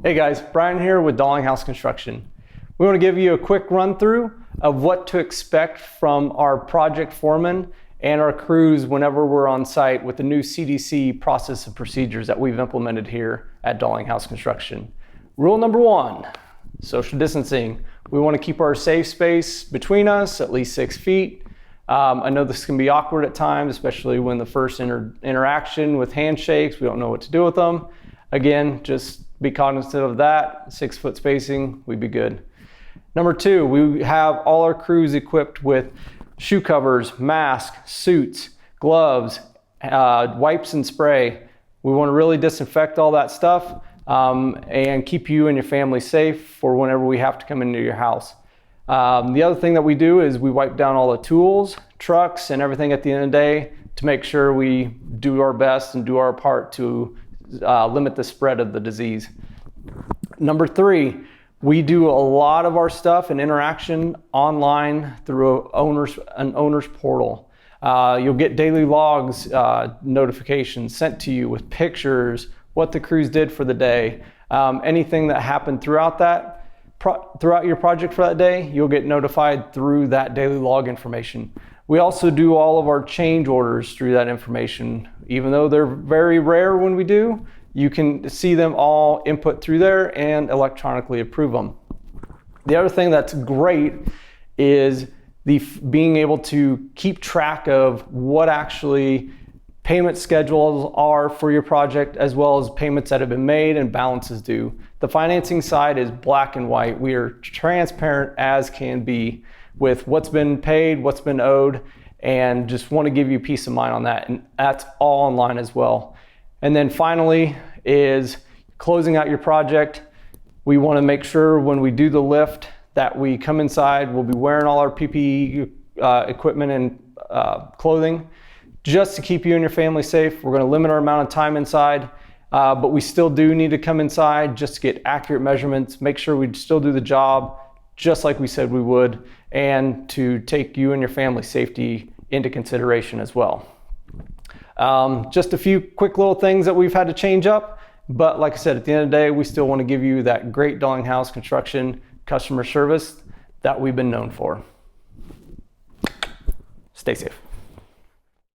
Hey guys, Brian here with Dalinghaus Construction. We want to give you a quick run through of what to expect from our project foreman and our crews whenever we're on site with the new CDC process and procedures that we've implemented here at Dalinghaus Construction. Rule number one, social distancing. We want to keep our safe space between us at least 6 feet. I know this can be awkward at times, especially when the first interaction with handshakes, we don't know what to do with them. Again, just be cognizant of that. 6 foot spacing, we'd be good. Number two, we have all our crews equipped with shoe covers, masks, suits, gloves, wipes and spray. We want to really disinfect all that stuff and keep you and your family safe for whenever we have to come into your house. The other thing that we do is we wipe down all the tools, trucks, and everything at the end of the day to make sure we do our best and do our part to limit the spread of the disease. Number three, we do a lot of our stuff and interaction online through an owner's portal. You'll get daily logs, notifications sent to you with pictures, what the crews did for the day, anything that happened throughout your project for that day, you'll get notified through that daily log information. We also do all of our change orders through that information. Even though they're very rare when we do, you can see them all input through there and electronically approve them. The other thing that's great is being able to keep track of what actually payment schedules are for your project, as well as payments that have been made and balances due. The financing side is black and white. We are transparent as can be with what's been paid, what's been owed, and just want to give you peace of mind on that. And that's all online as well. And then finally is closing out your project. We want to make sure when we do the lift that we come inside, we'll be wearing all our PPE equipment and clothing just to keep you and your family safe. We're going to limit our amount of time inside, but we still do need to come inside just to get accurate measurements, make sure we still do the job just like we said we would, and to take you and your family's safety into consideration as well. Just a few quick little things that we've had to change up, but like I said, at the end of the day, we still want to give you that great Dalinghaus Construction customer service that we've been known for. Stay safe.